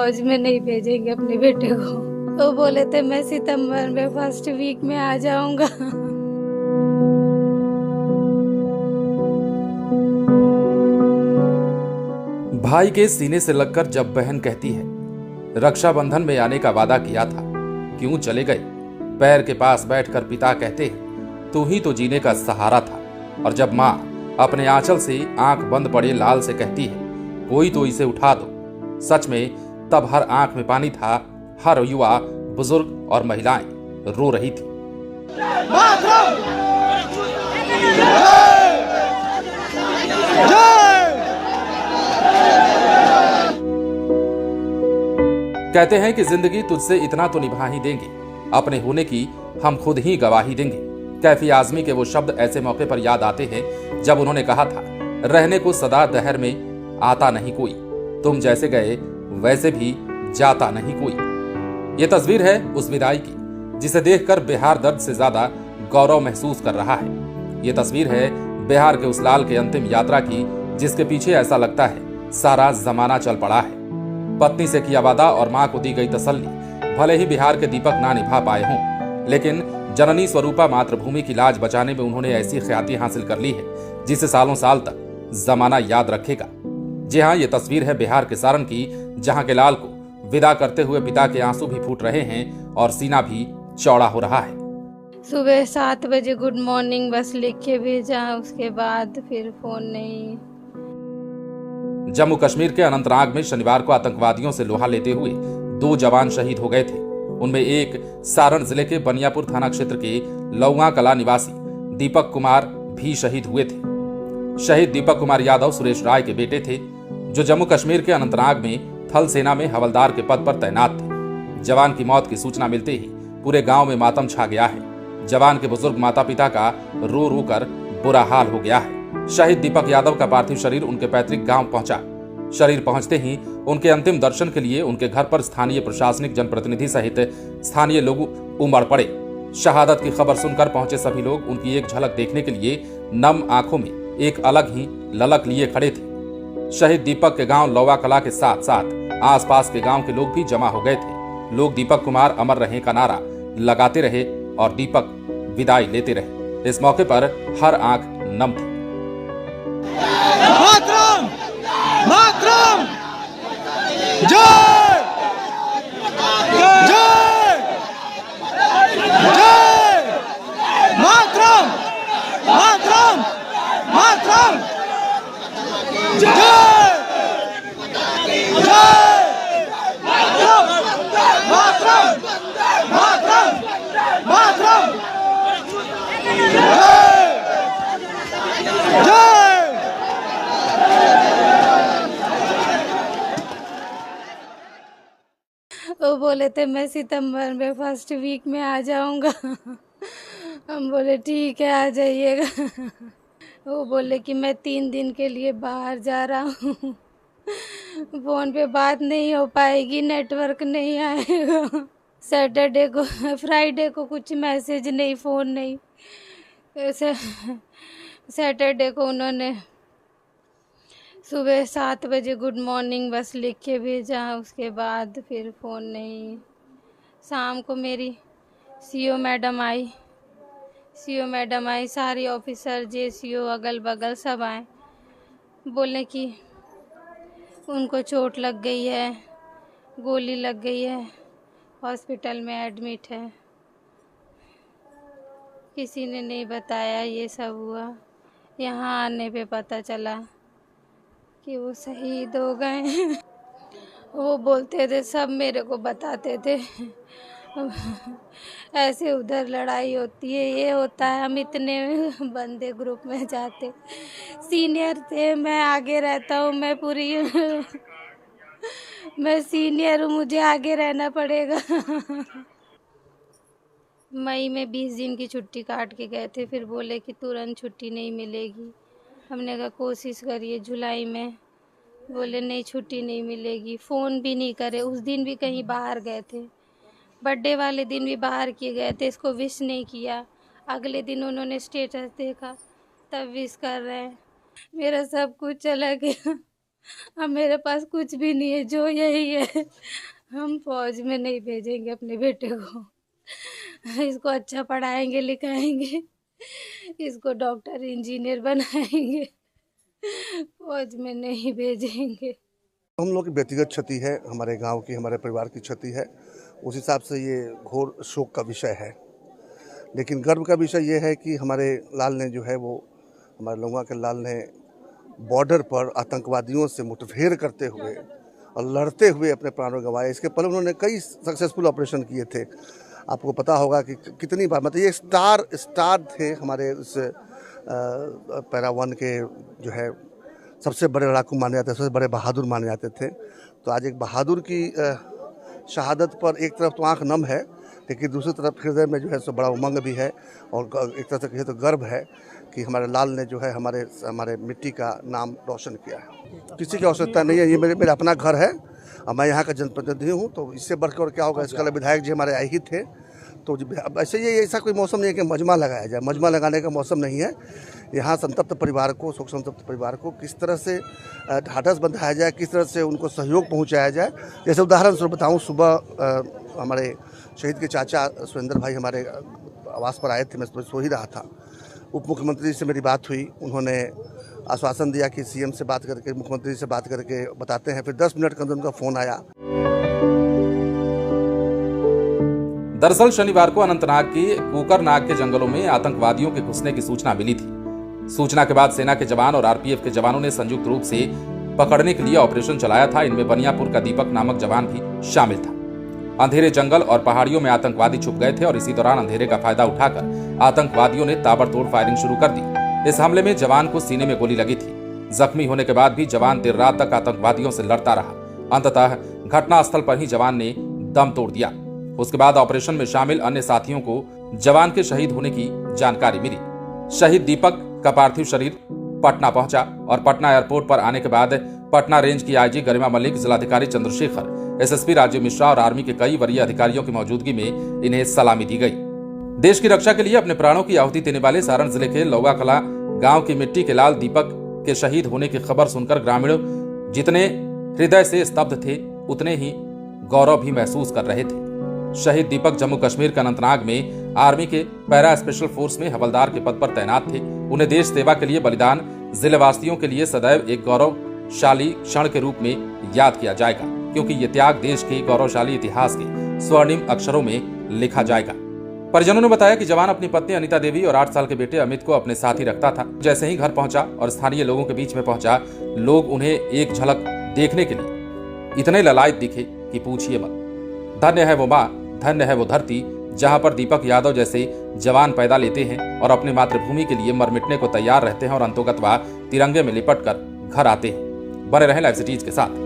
फौज में नहीं भेजेंगे अपने बेटे को। तो बोले थे मैं सितंबर में फर्स्ट वीक में आ जाऊंगा। भाई के सीने से लगकर जब बहन कहती है रक्षाबंधन में आने का वादा किया था, क्यों चले गए। पैर के पास बैठकर पिता कहते हैं तू ही तो जीने का सहारा था। और जब माँ अपने आंचल से आंख बंद पड़े लाल से कहती है कोई तो इसे उठा दो। सच में तब हर आंख में पानी था, हर युवा, बुजुर्ग और महिलाएं रो रही थी। कहते हैं कि जिंदगी तुझसे इतना तो निभा ही देंगे, अपने होने की हम खुद ही गवाही देंगे। कैफी आजमी के वो शब्द ऐसे मौके पर याद आते हैं जब उन्होंने कहा था रहने को सदा दहर में आता नहीं कोई, तुम जैसे गए वैसे भी जाता नहीं कोई। ये तस्वीर है उस विदाई की जिसे देखकर बिहार दर्द से ज्यादा गौरव महसूस कर रहा है। ये तस्वीर है बिहार के उस लाल के अंतिम यात्रा की जिसके पीछे ऐसा लगता है सारा जमाना चल पड़ा है। पत्नी से किया वादा और मां को दी गई तसल्ली भले ही बिहार के दीपक ना निभा पाए हों, लेकिन जननी स्वरूपा मातृभूमि की लाज बचाने में उन्होंने ऐसी ख्याति हासिल कर ली है जिसे सालों साल तक जमाना याद रखेगा। जी हाँ, ये तस्वीर है बिहार के सारण की, जहां के लाल को विदा करते हुए पिता के आंसू भी फूट रहे हैं और सीना भी चौड़ा हो रहा है। सुबह 7 बजे गुड मॉर्निंग बस लिख के भेजा, उसके बाद फिर फोन नहीं। जम्मू कश्मीर के अनंतनाग में शनिवार को आतंकवादियों से लोहा लेते हुए 2 जवान शहीद हो गए थे। उनमें एक सारण जिले के बनियापुर थाना क्षेत्र के लौआ कला निवासी दीपक कुमार भी शहीद हुए थे। शहीद दीपक कुमार यादव सुरेश राय के बेटे थे, जो जम्मू कश्मीर के अनंतनाग में थल सेना में हवलदार के पद पर तैनात थे। जवान की मौत की सूचना मिलते ही पूरे गांव में मातम छा गया है। जवान के बुजुर्ग माता पिता का रो रो कर बुरा हाल हो गया है। शहीद दीपक यादव का पार्थिव शरीर उनके पैतृक गांव पहुंचा। शरीर पहुंचते ही उनके अंतिम दर्शन के लिए उनके घर पर स्थानीय प्रशासनिक जनप्रतिनिधि सहित स्थानीय लोग उमड़ पड़े। शहादत की खबर सुनकर पहुंचे सभी लोग उनकी एक झलक देखने के लिए नम आंखों में एक अलग ही ललक लिए खड़े थे। शहीद दीपक के गांव लौवा कला के साथ साथ आसपास के गांव के लोग भी जमा हो गए थे। लोग दीपक कुमार अमर रहे का नारा लगाते रहे और दीपक विदाई लेते रहे। इस मौके पर हर आंख नम थी। मातरम! मातरम! जय! जय! जय! मातरम! मातरम! मातरम! जय! जय! मातरम! मातरम! मातरम! मातरम! जय! जय! वो बोले थे मैं सितंबर में फर्स्ट वीक में आ जाऊंगा। हम बोले ठीक है आ जाइएगा। वो बोले कि मैं 3 दिन के लिए बाहर जा रहा हूँ, फोन पे बात नहीं हो पाएगी, नेटवर्क नहीं आएगा। सैटरडे को फ्राइडे को कुछ मैसेज नहीं, फ़ोन नहीं। सैटरडे को उन्होंने सुबह 7 बजे गुड मॉर्निंग बस लिख के भेजा, उसके बाद फिर फ़ोन नहीं। शाम को मेरी सीओ मैडम आई, सारी ऑफिसर जेसीओ अगल बगल सब आए, बोले कि उनको चोट लग गई है, गोली लग गई है, हॉस्पिटल में एडमिट है। किसी ने नहीं बताया ये सब हुआ। यहाँ आने पे पता चला कि वो शहीद हो गए। वो बोलते थे, सब मेरे को बताते थे ऐसे उधर लड़ाई होती है, ये होता है। हम इतने बंदे ग्रुप में जाते, सीनियर थे, मैं आगे रहता हूँ, मैं सीनियर हूँ, मुझे आगे रहना पड़ेगा। मई में 20 दिन की छुट्टी काट के गए थे, फिर बोले कि तुरंत छुट्टी नहीं मिलेगी। हमने कहा कोशिश करिए जुलाई में, बोले नहीं छुट्टी नहीं मिलेगी। फ़ोन भी नहीं करे, उस दिन भी कहीं बाहर गए थे, बर्थडे वाले दिन भी बाहर किए गए थे, इसको विश नहीं किया। अगले दिन उन्होंने स्टेटस देखा तब विश कर रहे हैं। मेरा सब कुछ चला गया। अब मेरे पास कुछ भी नहीं है, जो यही है। हम फौज में नहीं भेजेंगे अपने बेटे को। इसको अच्छा पढ़ाएंगे लिखाएंगे, इसको डॉक्टर इंजीनियर बनाएंगे, फौज में नहीं भेजेंगे। हम लोग की व्यक्तिगत क्षति है, हमारे गांव की, हमारे परिवार की क्षति है। उस हिसाब से ये घोर शोक का विषय है। लेकिन गर्व का विषय ये है कि हमारे लाल ने जो है वो, हमारे लौंगा के लाल ने बॉर्डर पर आतंकवादियों से मुठभेड़ करते हुए और लड़ते हुए अपने प्राणों गंवाए। इसके पहले उन्होंने कई सक्सेसफुल ऑपरेशन किए थे। आपको पता होगा कि कितनी बार, मतलब ये स्टार थे हमारे उस पैरा वन के जो है सबसे बड़े लड़ाकू माने जाते थे, सबसे बड़े बहादुर माने जाते थे। तो आज एक बहादुर की शहादत पर एक तरफ तो आंख नम है, लेकिन दूसरी तरफ हृदय में जो है सो बड़ा उमंग भी है और एक तरह से कहे तो गर्व है कि हमारे लाल ने जो है हमारे मिट्टी का नाम रोशन किया है। किसी की आवश्यकता नहीं है, ये मेरा अपना घर है और मैं यहाँ का जनप्रतिनिधि हूँ। तो इससे बढ़कर और क्या होगा, इसके लिए विधायक जी हमारे आए ही थे। तो ऐसे ये ऐसा कोई मौसम नहीं है कि मजमा लगाया जाए, मजमा लगाने का मौसम नहीं है। यहाँ संतप्त परिवार को, शोक संतप्त परिवार को किस तरह से ढाढ़स बंधाया जाए, किस तरह से उनको सहयोग पहुँचाया जाए। जैसे उदाहरण स्वरूप बताऊँ, सुबह हमारे शहीद के चाचा सुरेंद्र भाई हमारे आवास पर आए थे, मैं सो ही रहा था। उप मुख्यमंत्री से मेरी बात हुई, उन्होंने आश्वासन दिया कि सीएम से बात करके, मुख्यमंत्री से बात करके बताते हैं। फिर 10 मिनट के अंदर उनका फ़ोन आया। दरअसल शनिवार को अनंतनाग की कुकरनाग के जंगलों में आतंकवादियों के घुसने की सूचना मिली थी। सूचना के बाद सेना के जवान और आरपीएफ के जवानों ने संयुक्त रूप से पकड़ने के लिए ऑपरेशन चलाया था। इनमें बनियापुर का दीपक नामक जवान भी शामिल था। अंधेरे जंगल और पहाड़ियों में आतंकवादी छुप गए थे और इसी दौरान अंधेरे का फायदा उठाकर आतंकवादियों ने ताबड़तोड़ फायरिंग शुरू कर दी। इस हमले में जवान को सीने में गोली लगी थी। जख्मी होने के बाद भी जवान देर रात तक आतंकवादियों से लड़ता रहा। अंततः घटनास्थल पर ही जवान ने दम तोड़ दिया। उसके बाद ऑपरेशन में शामिल अन्य साथियों को जवान के शहीद होने की जानकारी मिली। शहीद दीपक का पार्थिव शरीर पटना पहुंचा और पटना एयरपोर्ट पर आने के बाद पटना रेंज की आईजी गरिमा मलिक, जिलाधिकारी चंद्रशेखर, एसएसपी राजीव मिश्रा और आर्मी के कई वरीय अधिकारियों की मौजूदगी में इन्हें सलामी दी गई। देश की रक्षा के लिए अपने प्राणों की आहुति देने वाले सारण जिले के लौगा कला गांव की मिट्टी के लाल दीपक के शहीद होने की खबर सुनकर ग्रामीण जितने हृदय से स्तब्ध थे, उतने ही गौरव भी महसूस कर रहे थे। शहीद दीपक जम्मू कश्मीर के अनंतनाग में आर्मी के पैरा स्पेशल फोर्स में हवलदार के पद पर तैनात थे। उन्हें देश सेवा के लिए बलिदान जिलेवासियों के लिए सदैव एक गौरवशाली क्षण के रूप में याद किया जाएगा, क्योंकि ये त्याग देश के गौरवशाली इतिहास के स्वर्णिम अक्षरों में लिखा जाएगा। परिजनों ने बताया कि जवान अपनी पत्नी अनिता देवी और 8 साल के बेटे अमित को अपने साथ ही रखता था। जैसे ही घर पहुंचा और स्थानीय लोगों के बीच में पहुंचा, लोग उन्हें एक झलक देखने के लिए इतने ललायत दिखे कि पूछिए मत। धन्य है वो माँ, धन्य है वो धरती, जहां पर दीपक यादव जैसे जवान पैदा लेते हैं और अपनी मातृभूमि के लिए मर मिटने को तैयार रहते हैं और अंतोगत्वा तिरंगे में लिपट कर घर आते हैं। बने रहें लाइव सिटीज के साथ।